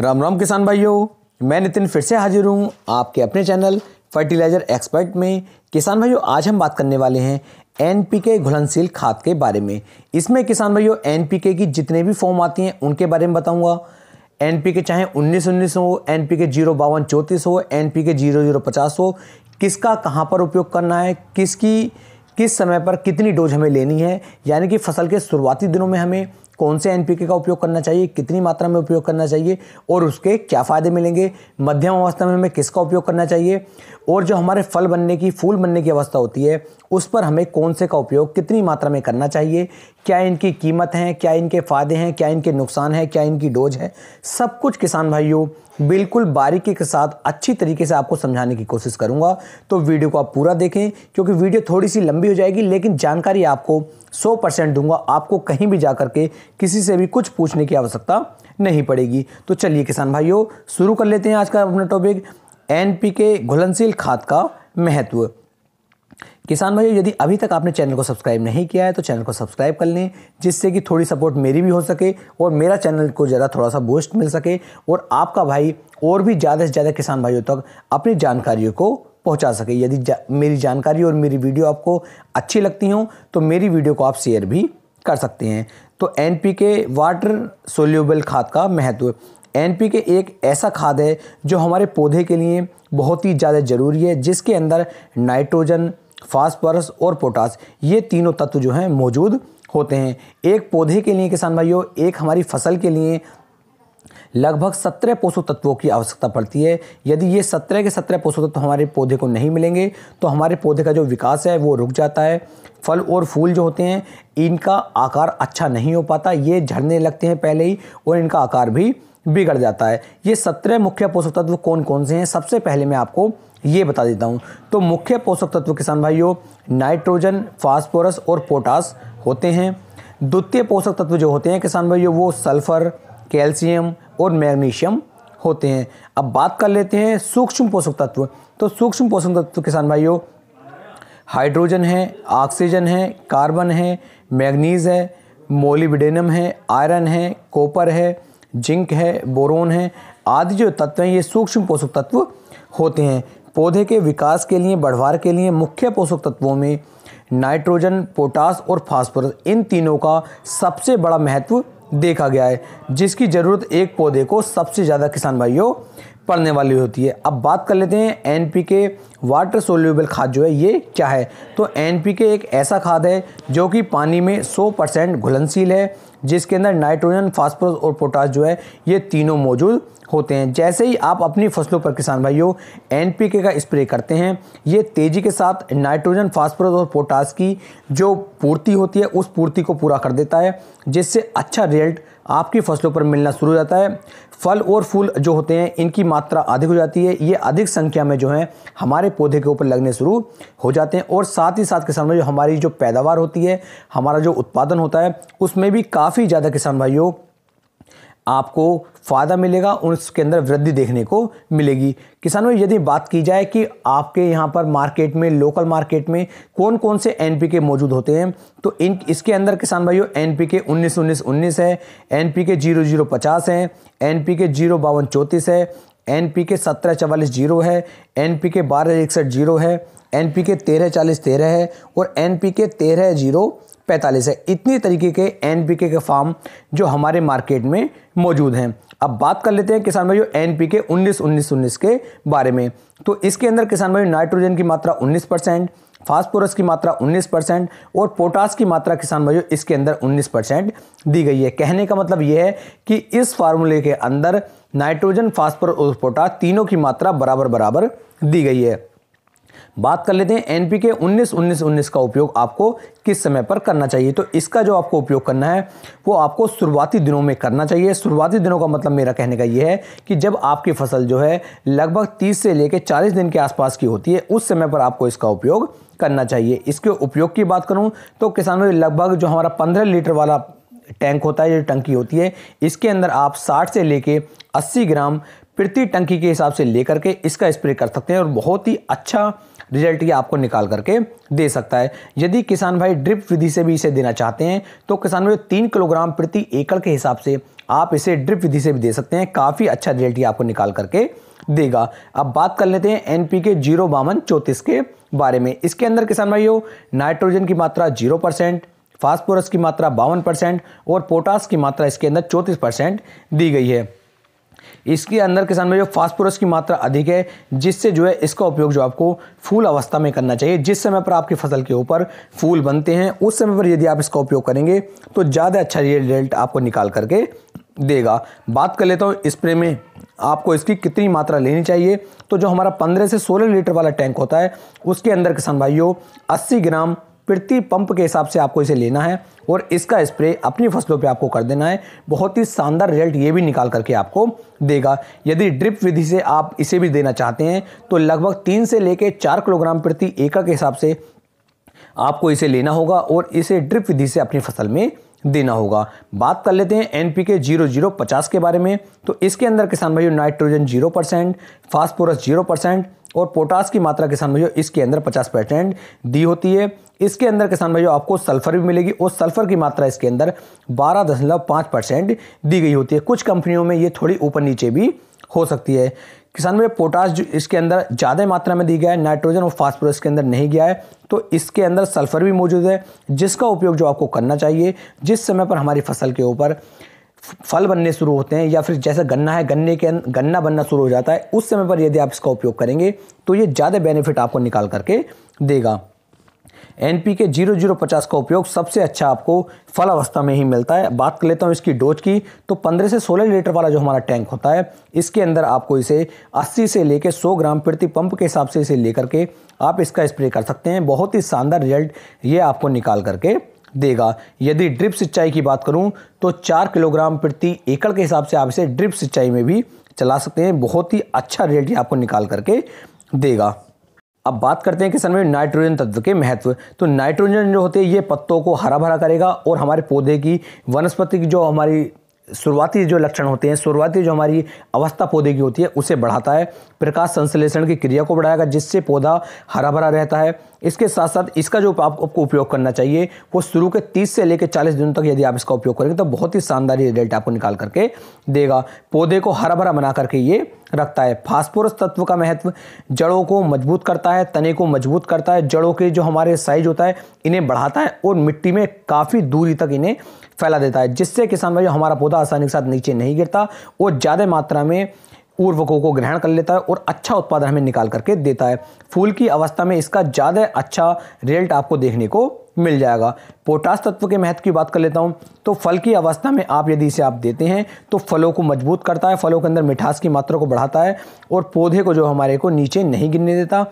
राम राम किसान भाइयों, मैं नितिन फिर से हाजिर हूँ आपके अपने चैनल फर्टिलाइजर एक्सपर्ट में। किसान भाइयों, आज हम बात करने वाले हैं एनपीके घुलनशील खाद के बारे में। इसमें किसान भाइयों एनपीके की जितने भी फॉर्म आती हैं उनके बारे में बताऊंगा। एनपीके चाहे 19-19 हो, एनपीके 052-34 हो, एनपीके 0050 हो, किसका कहाँ पर उपयोग करना है, किस समय पर कितनी डोज हमें लेनी है, यानी कि फसल के शुरुआती दिनों में हमें कौन से एनपीके का उपयोग करना चाहिए, कितनी मात्रा में उपयोग करना चाहिए और उसके क्या फ़ायदे मिलेंगे, मध्यम अवस्था में हमें किसका उपयोग करना चाहिए, और जो हमारे फूल बनने की अवस्था होती है उस पर हमें कौन से का उपयोग कितनी मात्रा में करना चाहिए, क्या इनकी कीमत है, क्या इनके फ़ायदे हैं, क्या इनके नुकसान है, क्या इनकी डोज है, सब कुछ किसान भाइयों बिल्कुल बारीकी के साथ अच्छी तरीके से आपको समझाने की कोशिश करूंगा। तो वीडियो को आप पूरा देखें, क्योंकि वीडियो थोड़ी सी लंबी हो जाएगी लेकिन जानकारी आपको 100% दूंगा। आपको कहीं भी जाकर के किसी से भी कुछ पूछने की आवश्यकता नहीं पड़ेगी। तो चलिए किसान भाइयों शुरू कर लेते हैं आज का अपना टॉपिक, एनपीके घुलनशील खाद का महत्व। किसान भाइयों, यदि अभी तक आपने चैनल को सब्सक्राइब नहीं किया है तो चैनल को सब्सक्राइब कर लें, जिससे कि थोड़ी सपोर्ट मेरी भी हो सके और मेरा चैनल को ज़रा थोड़ा सा बूस्ट मिल सके और आपका भाई और भी ज़्यादा से ज़्यादा किसान भाइयों तक अपनी जानकारियों को पहुंचा सके। यदि मेरी जानकारी और मेरी वीडियो आपको अच्छी लगती हो तो मेरी वीडियो को आप शेयर भी कर सकते हैं। तो एनपीके वाटर सोल्यूबल खाद का महत्व। एनपीके एक ऐसा खाद है जो हमारे पौधे के लिए बहुत ही ज़्यादा ज़रूरी है, जिसके अंदर नाइट्रोजन, फास्फोरस और पोटास ये तीनों तत्व जो हैं मौजूद होते हैं। एक पौधे के लिए किसान भाइयों, एक हमारी फसल के लिए लगभग 17 पोषक तत्वों की आवश्यकता पड़ती है। यदि ये 17 के 17 पोषक तत्व हमारे पौधे को नहीं मिलेंगे तो हमारे पौधे का जो विकास है वो रुक जाता है। फल और फूल जो होते हैं इनका आकार अच्छा नहीं हो पाता, ये झड़ने लगते हैं पहले ही और इनका आकार भी बिगड़ जाता है। ये 17 मुख्य पोषक तत्व कौन कौन से हैं, सबसे पहले मैं आपको ये बता देता हूँ। तो मुख्य पोषक तत्व किसान भाइयों नाइट्रोजन, फास्फोरस और पोटास होते हैं। द्वितीय पोषक तत्व जो होते हैं किसान भाइयों वो सल्फर, कैल्शियम और मैग्नीशियम होते हैं। अब बात कर लेते हैं सूक्ष्म पोषक तत्व। तो सूक्ष्म पोषक तत्व किसान भाइयों हाइड्रोजन है, ऑक्सीजन है, कार्बन है, मैग्नीज है, मोलिब्डेनम है, आयरन है, कॉपर है, जिंक है, बोरोन है आदि जो तत्व हैं ये सूक्ष्म पोषक तत्व होते हैं। पौधे के विकास के लिए, बढ़वार के लिए मुख्य पोषक तत्वों में नाइट्रोजन, पोटास और फास्फोरस इन तीनों का सबसे बड़ा महत्व देखा गया है, जिसकी ज़रूरत एक पौधे को सबसे ज़्यादा किसान भाइयों पड़ने वाली होती है। अब बात कर लेते हैं एनपीके वाटर सोल्यूबल खाद जो है ये क्या है। तो एनपीके एक ऐसा खाद है जो कि पानी में 100% घुलनशील है, जिसके अंदर नाइट्रोजन, फास्फोरस और पोटास जो है ये तीनों मौजूद होते हैं। जैसे ही आप अपनी फसलों पर किसान भाइयों एनपीके का स्प्रे करते हैं, ये तेज़ी के साथ नाइट्रोजन, फास्फोरस और पोटास की जो पूर्ति होती है उस पूर्ति को पूरा कर देता है, जिससे अच्छा रिजल्ट आपकी फसलों पर मिलना शुरू हो जाता है। फल और फूल जो होते हैं इनकी मात्रा अधिक हो जाती है, ये अधिक संख्या में जो है हमारे पौधे के ऊपर लगने शुरू हो जाते हैं और साथ ही साथ किसान भाइयों हमारी जो पैदावार होती है, हमारा जो उत्पादन होता है उसमें भी काफ़ी ज़्यादा किसान भाइयों आपको फ़ायदा मिलेगा, उसके अंदर वृद्धि देखने को मिलेगी। किसानों यदि बात की जाए कि आपके यहाँ पर मार्केट में, लोकल मार्केट में कौन कौन से एनपीके मौजूद होते हैं, तो इसके अंदर किसान भाइयों एनपीके 19-19-19 है, एनपीके 0050 है, एनपीके 052-34 है, एनपीके 1744-0 है, एनपीके 1261-0 है, एनपीके 1340-13 है और एनपीके 13-045 है। इतनी तरीके के एनपीके के फार्म जो हमारे मार्केट में मौजूद हैं। अब बात कर लेते हैं किसान भाइयों एनपीके 19-19-19 के बारे में। तो इसके अंदर किसान भाइयों नाइट्रोजन की मात्रा 19%, फास्फोरस की मात्रा 19% और पोटास की मात्रा किसान भाइयों इसके अंदर 19% दी गई है। कहने का मतलब यह है कि इस फार्मूले के अंदर नाइट्रोजन, फास्फोरस और पोटास तीनों की मात्रा बराबर बराबर दी गई है। बात कर लेते हैं एनपीके 19-19-19 का उपयोग आपको किस समय पर करना चाहिए। तो इसका जो आपको उपयोग करना है वो आपको शुरुआती दिनों में करना चाहिए। शुरुआती दिनों का मतलब मेरा कहने का ये है कि जब आपकी फसल जो है लगभग 30 से लेकर 40 दिन के आसपास की होती है, उस समय पर आपको इसका उपयोग करना चाहिए। इसके उपयोग की बात करूं तो किसानों लगभग जो हमारा 15 लीटर वाला टैंक होता है, जो टंकी होती है, इसके अंदर आप 60 से लेके 80 ग्राम प्रति टंकी के हिसाब से लेकर के इसका स्प्रे कर सकते हैं और बहुत ही अच्छा रिजल्ट ये आपको निकाल करके दे सकता है। यदि किसान भाई ड्रिप विधि से भी इसे देना चाहते हैं तो किसान भाई 3 किलोग्राम प्रति एकड़ के हिसाब से आप इसे ड्रिप विधि से भी दे सकते हैं। काफ़ी अच्छा रिजल्ट ये आपको निकाल करके देगा। अब बात कर लेते हैं NPK 05234 के बारे में। इसके अंदर किसान भाइयों नाइट्रोजन की मात्रा 0%, फास्फोरस की मात्रा 52% और पोटास की मात्रा इसके अंदर 34% दी गई है। इसके अंदर किसान भाइयों फास्फोरस की मात्रा अधिक है, जिससे जो है इसका उपयोग जो आपको फूल अवस्था में करना चाहिए। जिस समय पर आपकी फसल के ऊपर फूल बनते हैं उस समय पर यदि आप इसका उपयोग करेंगे तो ज़्यादा अच्छा रिजल्ट आपको निकाल करके देगा। बात कर लेता हूँ स्प्रे में आपको इसकी कितनी मात्रा लेनी चाहिए। तो जो हमारा 15 से 16 लीटर वाला टैंक होता है उसके अंदर किसान भाइयों 80 ग्राम प्रति पंप के हिसाब से आपको इसे लेना है और इसका स्प्रे अपनी फसलों पे आपको कर देना है। बहुत ही शानदार रिजल्ट ये भी निकाल करके आपको देगा। यदि ड्रिप विधि से आप इसे भी देना चाहते हैं तो लगभग 3 से लेकर 4 किलोग्राम प्रति एकड़ के हिसाब से आपको इसे लेना होगा और इसे ड्रिप विधि से अपनी फसल में देना होगा। बात कर लेते हैं NPK 0050 के बारे में। तो इसके अंदर किसान भाइयों नाइट्रोजन 0%, फास्फोरस 0% और पोटास की मात्रा किसान भाइयों इसके अंदर 50% दी होती है। इसके अंदर किसान भाइयों आपको सल्फर भी मिलेगी और सल्फर की मात्रा इसके अंदर 12.5% दी गई होती है। कुछ कंपनियों में ये थोड़ी ऊपर नीचे भी हो सकती है। किसान भाई पोटास जो इसके अंदर ज़्यादा मात्रा में दी गया है, नाइट्रोजन और फास्फोरस के अंदर नहीं गया है, तो इसके अंदर सल्फर भी मौजूद है, जिसका उपयोग जो आपको करना चाहिए जिस समय पर हमारी फसल के ऊपर फल बनने शुरू होते हैं या फिर जैसे गन्ना है, गन्ना बनना शुरू हो जाता है, उस समय पर यदि आप इसका उपयोग करेंगे तो ये ज़्यादा बेनिफिट आपको निकाल करके देगा। NPK 0050 का उपयोग सबसे अच्छा आपको फल अवस्था में ही मिलता है। बात कर लेता हूँ इसकी डोज की, तो 15 से 16 लीटर वाला जो हमारा टैंक होता है इसके अंदर आपको इसे 80 से लेकर 100 ग्राम प्रति पंप के हिसाब से इसे लेकर के आप इसका स्प्रे कर सकते हैं। बहुत ही शानदार रिजल्ट ये आपको निकाल करके देगा। यदि ड्रिप सिंचाई की बात करूं तो 4 किलोग्राम प्रति एकड़ के हिसाब से आप इसे ड्रिप सिंचाई में भी चला सकते हैं। बहुत ही अच्छा रिजल्ट ये आपको निकाल करके देगा। अब बात करते हैं किसान भाई नाइट्रोजन तत्व के महत्व। तो नाइट्रोजन जो होते हैं ये पत्तों को हरा भरा करेगा और हमारे पौधे की वनस्पति की जो हमारी शुरुआती जो लक्षण होते हैं, शुरुआती जो हमारी अवस्था पौधे की होती है उसे बढ़ाता है। प्रकाश संश्लेषण की क्रिया को बढ़ाएगा जिससे पौधा हरा भरा रहता है। इसके साथ साथ इसका जो आपको उपयोग करना चाहिए वो शुरू के 30 से लेकर 40 दिनों तक यदि आप इसका उपयोग करेंगे तो बहुत ही शानदार रिजल्ट आपको निकाल करके देगा। पौधे को हरा भरा बना करके ये रखता है। फास्फोरस तत्व का महत्व, जड़ों को मजबूत करता है, तने को मजबूत करता है, जड़ों के जो हमारे साइज होता है इन्हें बढ़ाता है और मिट्टी में काफ़ी दूरी तक इन्हें फैला देता है, जिससे किसान भाई हमारा पौधा आसानी के साथ नीचे नहीं गिरता और ज़्यादा मात्रा में उर्वरकों को ग्रहण कर लेता है और अच्छा उत्पादन हमें निकाल करके देता है। फूल की अवस्था में इसका ज़्यादा अच्छा रिजल्ट आपको देखने को मिल जाएगा। पोटास तत्व के महत्व की बात कर लेता हूं, तो फल की अवस्था में आप यदि इसे आप देते हैं तो फलों को मजबूत करता है, फलों के अंदर मिठास की मात्रा को बढ़ाता है और पौधे को जो हमारे को नीचे नहीं गिरने देता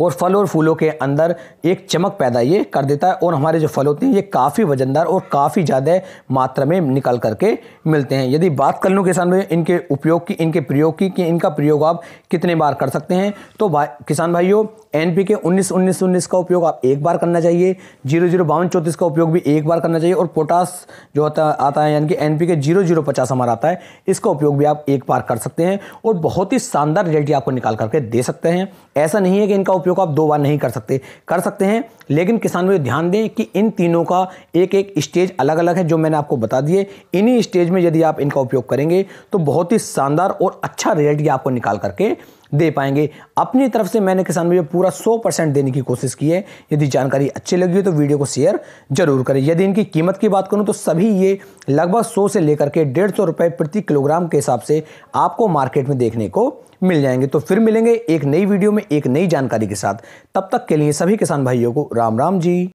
और फल और फूलों के अंदर एक चमक पैदा ये कर देता है और हमारे जो फल होते हैं ये काफ़ी वजनदार और काफ़ी ज़्यादा मात्रा में निकल करके मिलते हैं। यदि बात कर लूँ किसान भाई इनके उपयोग की, इनके प्रयोग की कि इनका प्रयोग आप कितने बार कर सकते हैं, तो किसान भाइयों NPK 19-19-19 का उपयोग आप एक बार करना चाहिए, 005234 का उपयोग भी एक बार करना चाहिए और पोटास जो आता है यानी कि NPK 0050 हमारा आता है, इसका उपयोग भी आप एक बार कर सकते हैं और बहुत ही शानदार रिजल्ट आपको निकाल करके दे सकते हैं। ऐसा नहीं है कि इनका उपयोग आप 2 बार नहीं कर सकते हैं, लेकिन किसान भाई ध्यान दें कि इन तीनों का एक एक स्टेज अलग अलग है जो मैंने आपको बता दिए। इन्हीं स्टेज में यदि आप इनका उपयोग करेंगे तो बहुत ही शानदार और अच्छा रिजल्ट ये आपको निकाल करके दे पाएंगे। अपनी तरफ से मैंने किसान भाई पूरा 100% देने की कोशिश की है। यदि जानकारी अच्छी लगी हो तो वीडियो को शेयर जरूर करें। यदि इनकी कीमत की बात करूं तो सभी ये लगभग 100 से लेकर के 150 रुपए प्रति किलोग्राम के हिसाब से आपको मार्केट में देखने को मिल जाएंगे। तो फिर मिलेंगे एक नई वीडियो में एक नई जानकारी के साथ। तब तक के लिए सभी किसान भाइयों को राम राम जी।